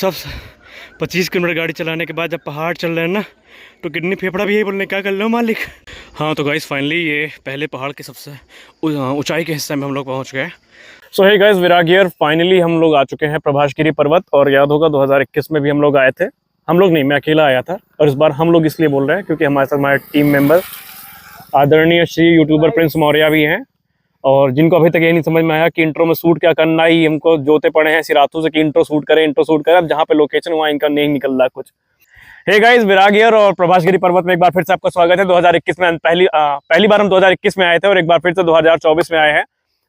सब 25 किलोमीटर गाड़ी चलाने के बाद जब पहाड़ चल रहे हैं ना तो किडनी फेफड़ा भी यही बोलने क्या कर लो मालिक। हाँ तो गाइस फाइनली ये पहले पहाड़ के सबसे ऊंचाई के हिस्से में हम लोग पहुंच गए। So hey guys Virag here, finally हम लोग आ चुके हैं प्रभासगिरी पर्वत। और याद होगा 2021 में भी हम लोग आए थे। हम लोग नहीं, मैं अकेला आया था। और इस बार हम लोग इसलिए बोल रहे हैं क्योंकि हमारे साथ हमारे टीम मेंबर आदरणीय श्री यूट्यूबर प्रिंस मौर्य भी हैं, और जिनको अभी तक ये नहीं समझ में आया कि इंट्रो में शूट क्या करना ही हमको जोते पड़े हैं सिरातू से कि इंट्रो शूट करें। अब जहाँ पे लोकेशन वहाँ इनका नहीं निकल रहा कुछ। हे गाइस विराग हियर और प्रभासगिरी पर्वत में एक बार फिर से आपका स्वागत है। 2021 में पहली बार हम 2021 में आए थे और एक बार फिर से 2024 में आए हैं।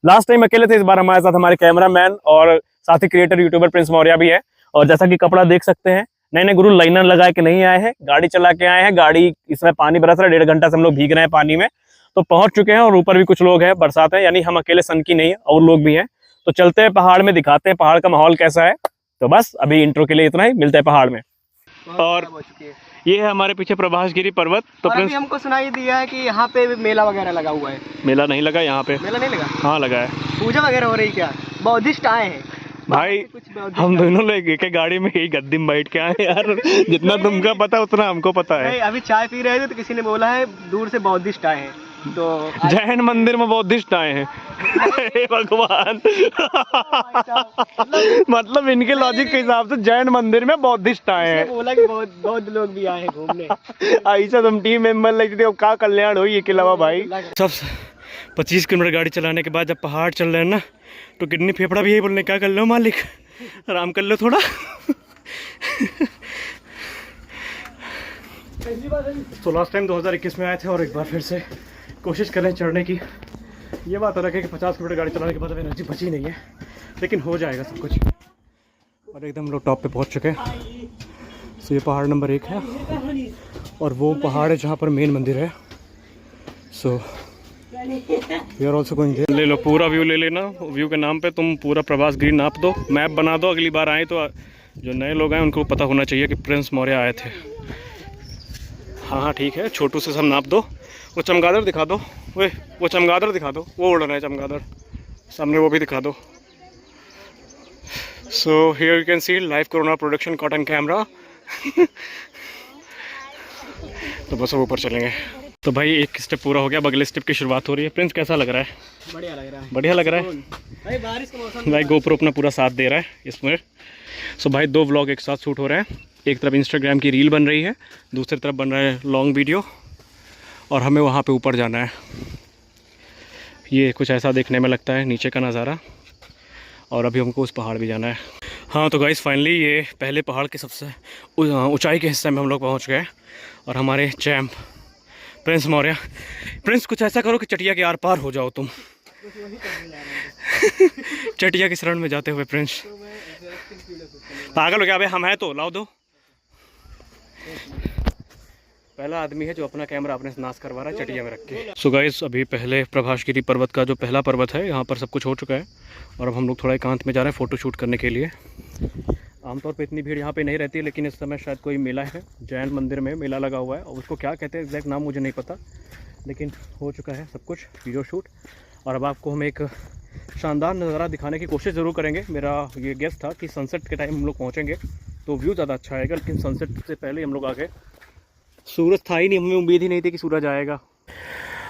लास्ट टाइम अकेले थे, इस बार हमारे साथ हमारे कैमरामैन और साथ ही क्रिएटर यूट्यूबर प्रिंस मौर्य भी है। और जैसा कि कपड़ा देख सकते हैं, नए गुरु लाइनर लगा के नहीं आए हैं, गाड़ी चला के आए हैं। गाड़ी इसमें पानी बरस रहा है, 1.5 घंटा से हम लोग भीग रहे हैं पानी में, तो पहुंच चुके हैं। और ऊपर भी कुछ लोग हैं, बरसात है, यानी हम अकेले सन की नहीं है, और लोग भी हैं। तो चलते हैं पहाड़ में, दिखाते हैं पहाड़ का माहौल कैसा है। तो बस अभी इंट्रो के लिए इतना ही, मिलते हैं पहाड़ में। और ये है हमारे पीछे प्रभासगिरी पर्वत। तो और अभी हमको सुनाई दिया है कि यहाँ पे मेला वगैरह लगा हुआ है। मेला नहीं लगा यहाँ पे। मेला नहीं लगा? हाँ लगा है। पूजा वगैरह हो रही क्या? बौद्धिस्ट आए हैं भाई, हम दोनों लोग एक गाड़ी में यही गद्दी में बैठ के आए यार। जितना तुमको पता उतना हमको पता है। नहीं, अभी चाय पी रहे थे तो किसी ने बोला है दूर से बौद्धिस्ट आए हैं, तो जैन मंदिर में बौद्धिस्ट आए हैं। हे भगवान। मतलब इनके लॉजिक के हिसाब से जैन मंदिर में बौद्धिस्ट आए हैं। बोला कि बौद्ध लोग भी आए हैं घूमने। ऐसा तुम टीम मेंबर लेते थे, का कल्याण हुई के अलावा भाई। सब 25 किलोमीटर गाड़ी चलाने के बाद जब पहाड़ चल रहे हैं ना तो किडनी फेफड़ा भी यही बोलने क्या कर लो मालिक, आराम कर लो थोड़ा। तो लास्ट टाइम 2021 में आए थे और एक बार फिर से कोशिश करें चढ़ने की। ये बात रखे कि 50 किलोमीटर गाड़ी चलाने के बाद एनर्जी बची नहीं है, लेकिन हो जाएगा सब कुछ। और एकदम लोग टॉप पे पहुंच चुके हैं। तो ये पहाड़ नंबर 1 है और वो पहाड़ है जहाँ पर मेन मंदिर है। So we are also going there. ले लो पूरा व्यू, ले लेना। व्यू के नाम पे तुम पूरा प्रभासगिरी नाप दो, मैप बना दो। अगली बार आए तो जो नए लोग आए उनको पता होना चाहिए कि प्रिंस मौर्य आए थे। हाँ ठीक है, छोटू से सब नाप दो। वो चमगादड़ दिखा दो, वो चमगादड़ दिखा दो, वो उड़ रहा है चमगादड़ सामने, वो भी दिखा दो। So here you can see live corona production cotton camera. तो बस ऊपर चलेंगे। तो भाई एक स्टेप पूरा हो गया, अब अगले स्टेप की शुरुआत हो रही है। प्रिंस कैसा लग रहा है? बढ़िया लग रहा है। बढ़िया लग रहा है भाई, बारिश का मौसम। भाई गोप्रो अपना पूरा साथ दे रहा है इसमें। सो भाई 2 व्लॉग एक साथ शूट हो रहे हैं। एक तरफ इंस्टाग्राम की रील बन रही है, दूसरी तरफ बन रहा है लॉन्ग वीडियो, और हमें वहाँ पे ऊपर जाना है। ये कुछ ऐसा देखने में लगता है नीचे का नज़ारा, और अभी हमको उस पहाड़ भी जाना है। हाँ तो गाइस फाइनली ये पहले पहाड़ के सबसे ऊंचाई के हिस्से में हम लोग पहुँच गए। और हमारे चैम्प प्रिंस मौर्य, प्रिंस कुछ ऐसा करो कि चटिया के आर पार हो जाओ तुम। चटिया की शरण में जाते हुए प्रिंस। पागल हो गया अबे, हम हैं तो लाओ दो। पहला आदमी है जो अपना कैमरा अपने से नाश करवा रहा है चटिया में रख के। सो गाइस अभी पहले प्रभासगिरी पर्वत का जो पहला पर्वत है, यहाँ पर सब कुछ हो चुका है। और अब हम लोग थोड़ा एकांत में जा रहे हैं फ़ोटो शूट करने के लिए। आमतौर पे इतनी भीड़ यहाँ पे नहीं रहती है, लेकिन इस समय शायद कोई मेला है, जैन मंदिर में मेला लगा हुआ है। और उसको क्या कहते हैं एग्जैक्ट नाम मुझे नहीं पता, लेकिन हो चुका है सब कुछ वीडियो शूट। और अब आपको हम एक शानदार नज़ारा दिखाने की कोशिश ज़रूर करेंगे। मेरा ये गेस था कि सनसेट के टाइम हम लोग पहुँचेंगे तो व्यू ज़्यादा अच्छा आएगा, लेकिन सनसेट से पहले हम लोग आ गए। सूरज था ही नहीं, हमें उम्मीद ही नहीं थी कि सूरज आएगा।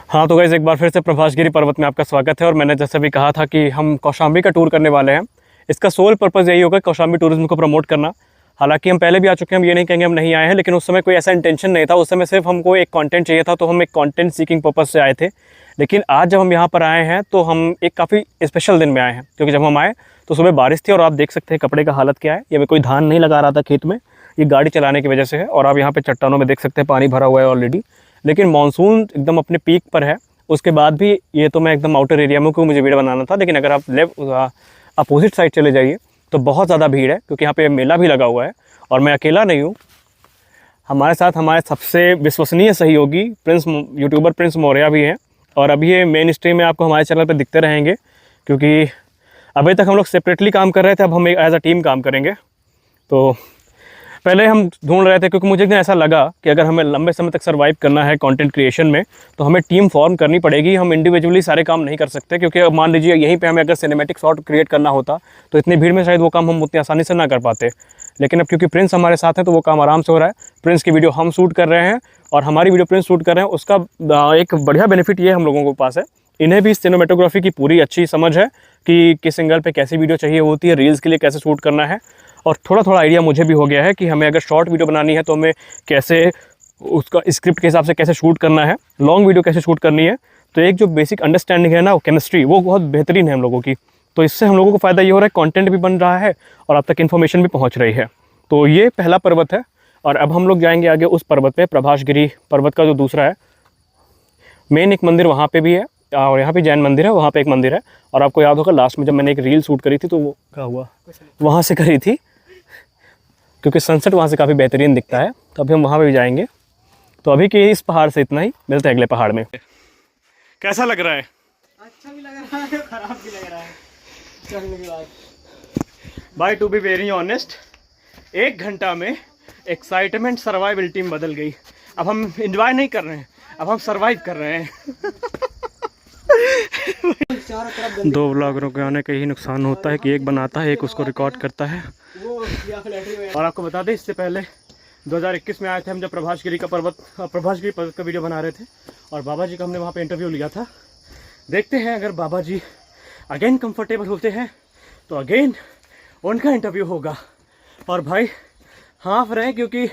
हाँ तो गाइस एक बार फिर से प्रभासगिरी पर्वत में आपका स्वागत है। और मैंने जैसे भी कहा था कि हम कौशाम्बी का टूर करने वाले हैं। इसका सोल पर्पज़ यही होगा कौशाम्बी टूरिज्म को प्रमोट करना। हालांकि हम पहले भी आ चुके हैं, हम ये नहीं कहेंगे हम नहीं आए हैं, लेकिन उस समय कोई ऐसा इंटेंशन नहीं था। उस समय सिर्फ हमको एक कंटेंट चाहिए था, तो हम एक कंटेंट सीकिंग पर्पज़ से आए थे। लेकिन आज जब हम यहाँ पर आए हैं तो हम एक काफ़ी स्पेशल दिन में आए हैं, क्योंकि जब हम आए तो सुबह बारिश थी। और आप देख सकते हैं कपड़े का हालत क्या है। ये मैं कोई धान नहीं लगा रहा था खेत में, ये गाड़ी चलाने की वजह से है। और आप यहाँ पे चट्टानों में देख सकते हैं पानी भरा हुआ है ऑलरेडी, लेकिन मानसून एकदम अपने पीक पर है। उसके बाद भी ये तो मैं एकदम आउटर एरिया में क्यों मुझे वीडियो बनाना था, लेकिन अगर आप अपोजिट साइड चले जाइए तो बहुत ज़्यादा भीड़ है, क्योंकि यहाँ पे मेला भी लगा हुआ है। और मैं अकेला नहीं हूँ, हमारे साथ हमारे सबसे विश्वसनीय सहयोगी यूट्यूबर प्रिंस मौर्य भी हैं। और अभी ये मेन स्ट्रीम में आपको हमारे चैनल पर दिखते रहेंगे, क्योंकि अभी तक हम लोग सेपरेटली काम कर रहे थे, अब हम एज अ टीम काम करेंगे। तो पहले हम ढूंढ रहे थे क्योंकि मुझे ऐसा लगा कि अगर हमें लंबे समय तक सर्वाइव करना है कंटेंट क्रिएशन में तो हमें टीम फॉर्म करनी पड़ेगी। हम इंडिविजुअली सारे काम नहीं कर सकते, क्योंकि अब मान लीजिए यहीं पे हमें अगर सिनेमैटिक शॉट क्रिएट करना होता तो इतनी भीड़ में शायद वो काम हम उतनी आसानी से ना कर पाते। लेकिन अब क्योंकि प्रिंस हमारे साथ है तो वो काम आराम से हो रहा है। प्रिंस की वीडियो हम शूट कर रहे हैं और हमारी वीडियो प्रिंस शूट कर रहे हैं। उसका एक बढ़िया बेनिफिट ये हम लोगों के पास है, इन्हें भी सिनेमेटोग्राफी की पूरी अच्छी समझ है कि किस एंगल पे कैसी वीडियो चाहिए होती है, रील्स के लिए कैसे शूट करना है। और थोड़ा थोड़ा आइडिया मुझे भी हो गया है कि हमें अगर शॉर्ट वीडियो बनानी है तो हमें कैसे उसका स्क्रिप्ट के हिसाब से कैसे शूट करना है, लॉन्ग वीडियो कैसे शूट करनी है। तो एक जो बेसिक अंडरस्टैंडिंग है ना, केमिस्ट्री, वो बहुत बेहतरीन है हम लोगों की। तो इससे हम लोगों को फ़ायदा ये हो रहा है, कंटेंट भी बन रहा है और आप तक इन्फॉर्मेशन भी पहुँच रही है। तो ये पहला पर्वत है और अब हम लोग जाएंगे आगे उस पर्वत पे, प्रभासगिरी पर्वत का जो दूसरा है। मेन एक मंदिर वहाँ पे भी है और यहाँ पे जैन मंदिर है, वहाँ पे एक मंदिर है। और आपको याद होगा लास्ट में जब मैंने एक रील शूट करी थी तो वो क्या हुआ, वहाँ से करी थी क्योंकि सनसेट वहाँ से काफ़ी बेहतरीन दिखता है। तो अभी हम वहाँ पे भी जाएंगे। तो अभी के इस पहाड़ से इतना ही, मिलते हैं अगले पहाड़ में। कैसा लग रहा है? अच्छा भी लग रहा है, खराब भी लग रहा है चढ़ने के बाद। भाई टू बी वेरी ऑनेस्ट, 1 घंटा में एक्साइटमेंट सर्वाइवल टीम बदल गई। अब हम एंजॉय नहीं कर रहे हैं, अब हम सर्वाइव कर रहे हैं। 2 व्लॉगरों के आने का यही नुकसान होता है कि एक बनाता है, एक उसको रिकॉर्ड करता है। और आपको बता दें, इससे पहले 2021 में आए थे हम जब प्रभासगिरी पर्वत का वीडियो बना रहे थे और बाबा जी का हमने वहाँ पे इंटरव्यू लिया था। देखते हैं अगर बाबा जी अगेन कंफर्टेबल होते हैं तो अगेन उनका इंटरव्यू होगा। और भाई हाँफ रहे, क्योंकि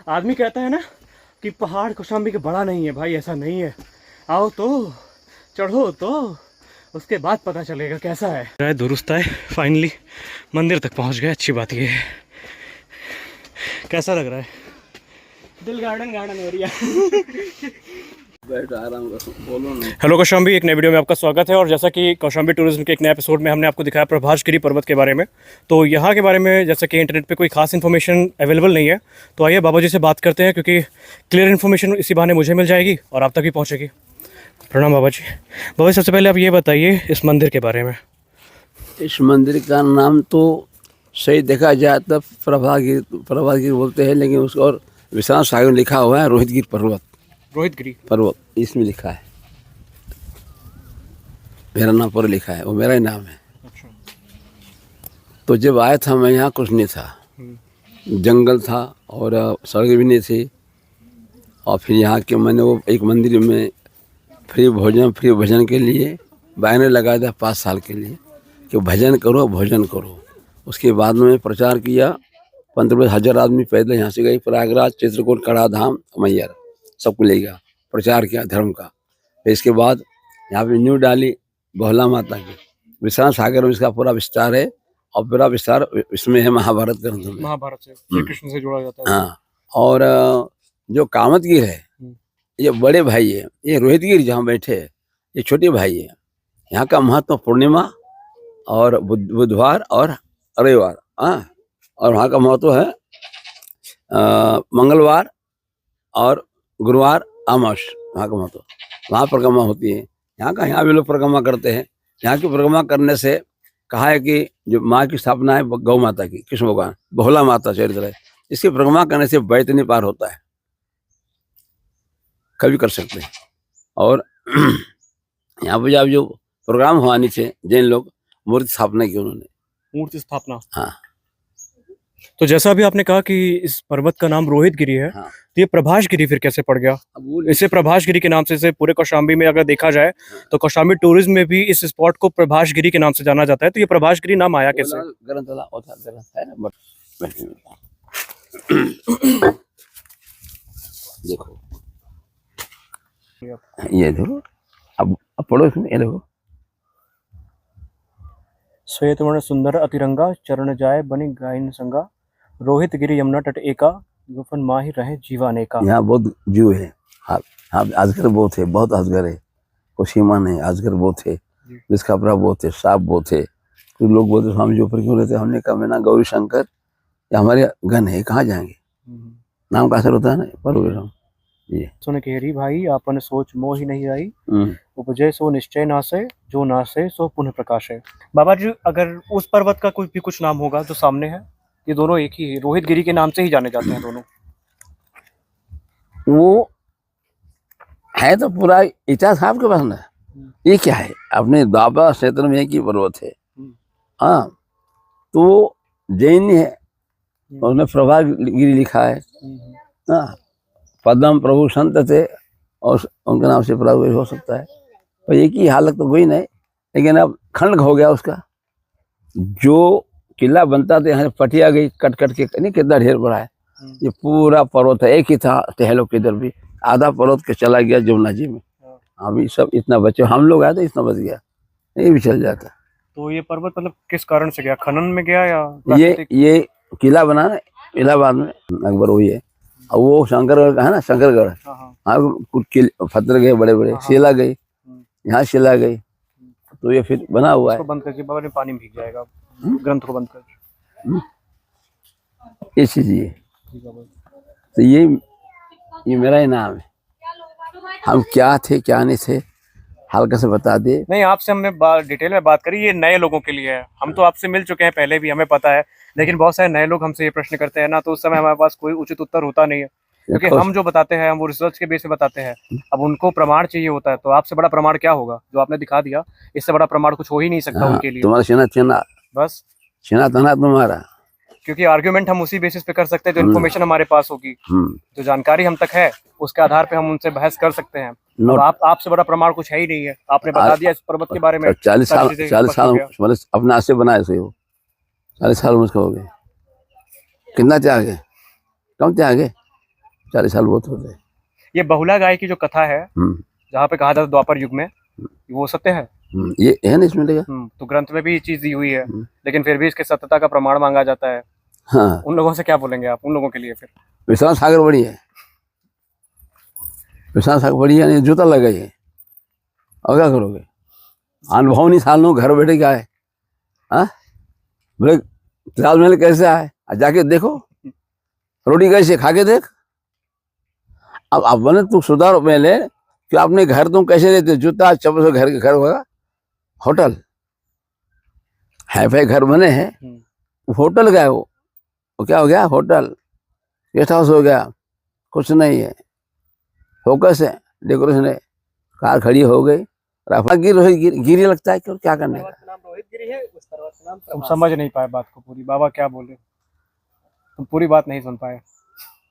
आदमी कहता है ना कि पहाड़ कौशाम्बी के बड़ा नहीं है। भाई ऐसा नहीं है, आओ तो चढ़ो तो उसके बाद पता चलेगा कैसा है। दुरुस्त है, फाइनली मंदिर तक पहुंच गए। अच्छी बात ये है। कैसा लग रहा है? दिल गार्डन हो रही है। हेलो कौशाम्बी, एक नए वीडियो में आपका स्वागत है। और जैसा कि कौशाम्बी टूरिज्म के एक नए एपिसोड में हमने आपको दिखाया प्रभासगिरी पर्वत के बारे में, तो यहाँ के बारे में जैसा कि इंटरनेट पे कोई खास इन्फॉर्मेशन अवेलेबल नहीं है, तो आइए बाबा जी से बात करते हैं, क्योंकि क्लियर इन्फॉर्मेशन इसी बहाने मुझे मिल जाएगी और आप तक भी पहुँचेगी। प्रणाम बाबा जी। बाबा जी, सबसे पहले आप ये बताइए इस मंदिर के बारे में। इस मंदिर का नाम तो सही देखा जाए तो प्रभासगिरी बोलते हैं, लेकिन उसको और विश्वनाथ सागर में लिखा हुआ है रोहितगिरी पर्वत इसमें लिखा है। मेरा नाम पर लिखा है, वो मेरा ही नाम है। अच्छा। तो जब आया था मैं यहाँ कुछ नहीं था, जंगल था और सड़क भी नहीं थी। और फिर यहाँ के मैंने वो एक मंदिर में फ्री भोजन के लिए बैनर लगा दिया 5 साल के लिए कि भजन करो भोजन करो। उसके बाद में प्रचार किया, 15,000 आदमी पैदल यहाँ से गए, प्रयागराज, चित्रकूट, कड़ाधाम, मैयर सबको ले गया, प्रचार किया धर्म का। फिर इसके बाद यहाँ पे न्यू डाली बहला माता की, विश्वनाथ सागर में इसका पूरा विस्तार है और पूरा विस्तार इसमें है महाभारत ग्रंथ में, महाभारत से श्री कृष्ण से जुड़ा जाता है। हाँ। और जो कामतगिर है ये बड़े भाई है, ये रोहितगिर जहाँ बैठे है ये छोटे भाई है। यहाँ का महत्व पूर्णिमा और बुधवार और रविवार, हाँ। और वहाँ का महत्व है मंगलवार और गुरुवार अमावस, वहाँ का महत्व, वहाँ परिक्रमा होती है। यहाँ भी लोग परिक्रमा करते हैं। यहाँ की परिक्रमा करने से कहा है कि जो माँ की स्थापना है गौ माता की, कृष्ण भगवान बहुला माता चरित्र है, इसकी परिक्रमा करने से बैतनी पार होता है, कभी कर सकते हैं। और यहाँ पर जब जो प्रोग्राम हुआ नीचे जैन लोग मूर्ति स्थापना की, उन्होंने मूर्ति स्थापना। हाँ। तो जैसा अभी आपने कहा कि इस पर्वत का नाम रोहितगिरी है, हाँ। तो ये प्रभासगिरी फिर कैसे पड़ गया? इसे प्रभासगिरी के नाम से इसे पूरे कौशाम्बी में अगर देखा जाए तो कौशाम्बी टूरिज्म में भी इस स्पॉट को प्रभासगिरी के नाम से जाना जाता है। तो ये प्रभासगिरी नाम आया कैसे? देखो ये देखो, अब पढ़ो इसमें, ये देखो, श्वेत वर्ण सुंदर अतिरंगा चरण जाए बनी गायन संगा रोहितगिरी यमुना तट एका गुफन माही रहे जीवाने का। यहाँ बहुत जीव है, हाँ, अजगर बहुत है, बहुत अजगर है, कोई सीमा नहीं, अजगर बहुत है, निष्कापरा बहुत है, सांप बहुत है। कुछ लोग बोलते स्वामी जी ऊपर क्यों रहते? हमने कहा मैं ना गौरी शंकर या हमारे गण है, कहाँ जाएंगे, नाम का असर होता है ना। पर ये सुन केरी भाई आपन सोच मोह ही नहीं आई, उपजय सो निश्चय नासे, जो नासे सो पुनः प्रकाश है। बाबा जी, अगर उस पर्वत का कोई भी कुछ नाम होगा जो सामने है? ये दोनों एक ही है, रोहित गिरी के नाम से ही जाने जाते हैं दोनों। वो है तो पूरा इतिहास आपके पास ना। ये क्या है, अपने द्वापर क्षेत्र में एक ही पर्वत है। हाँ, तो वो जैन है, उसने प्रभागिरी लिखा है। हाँ, पद्म प्रभु संत थे और उनके नाम से प्रभु हो सकता है, पर एक ही हालत तो कोई नहीं। लेकिन अब खंड हो गया उसका। जो किला बनता था यहाँ पटिया गई कट कट के, नहीं कितना ढेर बड़ा है। ये पूरा पर्वत है, एक ही था टहलो किधर भी, आधा पर्वत के चला गया जमुना जी में। अभी सब इतना बचे, हम लोग आए तो इतना बच गया, ये भी चल जाता। तो ये पर्वत मतलब किस कारण से गया, खनन में गया या ये किला बना ना इलाहाबाद में अकबर, वही है। और वो शंकरगढ़ का है ना, शंकरगढ़। हाँ, कुछ पत्थर गए बड़े बड़े, शिला गई, यहाँ शिला गई, तो ये फिर बना हुआ है। बंद करके बाबा ने पानी में भीग जाएगा, ग्रंथ को बंद कर। ये चीज ये तो ये मेरा ही नाम है। हम क्या थे क्या नहीं थे हल्का से बता दे। नहीं, आपसे हमने डिटेल में बात करी, ये नए लोगों के लिए है। हम तो आपसे मिल चुके हैं पहले भी, हमें पता है, लेकिन बहुत सारे नए लोग हमसे ये प्रश्न करते हैं ना, तो उस समय हमारे पास कोई उचित उत्तर होता नहीं है, क्योंकि हम जो बताते हैं हम वो रिसर्च के बेस पे बताते हैं। अब उनको प्रमाण चाहिए होता है, तो आपसे बड़ा प्रमाण क्या होगा, जो आपने दिखा दिया, इससे बड़ा प्रमाण कुछ हो ही नहीं सकता उनके लिए। तुम्हारा छीना बस छीना था तुम्हारा, क्योंकि आर्ग्यूमेंट हम उसी बेसिस पे कर सकते हैं जो इन्फॉर्मेशन हमारे पास होगी, जो जानकारी हम तक है, उसके आधार पे हम उनसे बहस कर सकते हैं। और आपसे बड़ा प्रमाण कुछ है ही नहीं है। आपने बता दिया इस पर्वत के बारे में। 40 साल अपने हाथ से बनाए से, वो 40 साल मुझको हो गए। कितना त्याग है, कम त्याग है, 40 साल बहुत होते। ये बहुला गाय की जो कथा है, जहाँ पे कहा जाता द्वापर युग में, वो सत्य है। ये है ना इसमें लगा। तो ग्रंथ में भी ये चीज दी हुई है, लेकिन फिर भी इसके सत्यता का प्रमाण मांगा जाता है। हाँ, उन लोगों से क्या बोलेंगे आप, उन लोगों के लिए? फिर विश्राम सागर बड़ी है, विश्राम सागर बड़ी है, जूता लगाइए और क्या करोगे। अनुभव नहीं साल नो, घर बैठे क्या है। हाँ, बोले ताजमहल कैसे आए, जाके देखो, रोटी कैसे खा के देख। अब बने तुम सुधारो पहले कि अपने घर तुम कैसे रहते, जूता चप्पल घर के घर होगा। होटल है भाई, घर बने हैं, होटल गया वो क्या हो गया, होटल गेस्ट हाउस हो गया, कुछ नहीं है। फोकस है, डेकोरेशन है, कार खड़ी हो गई, गिरी लगता है, क्यों क्या करने का। रोहित गिरी है, उस पर्वत का नाम तुम समझ नहीं पाए बात को पूरी, बाबा क्या बोले, तुम पूरी बात नहीं सुन पाए,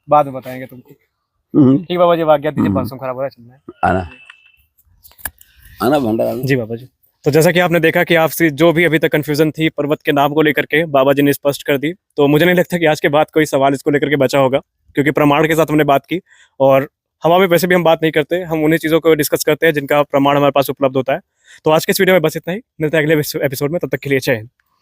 बाद में बताएंगे तुमको। ठीक बाबा जी, आज्ञा दीजिए, मौसम खराब हो रहा है, चलना है। आना भंडारा जी बाबा जी। तो जैसा कि आपने देखा कि आपसे जो भी अभी तक कंफ्यूजन थी पर्वत के नाम को लेकर के, बाबा जी ने स्पष्ट कर दी। तो मुझे नहीं लगता कि आज के बाद कोई सवाल इसको लेकर के बचा होगा, क्योंकि प्रमाण के साथ हमने बात की। और हवा में वैसे भी हम बात नहीं करते, हम उन्हीं चीज़ों को डिस्कस करते हैं जिनका प्रमाण हमारे पास उपलब्ध होता है। तो आज के इस वीडियो में बस इतना ही, मिलते हैं अगले एपिसोड में, तब तक के लिए जय हिंद।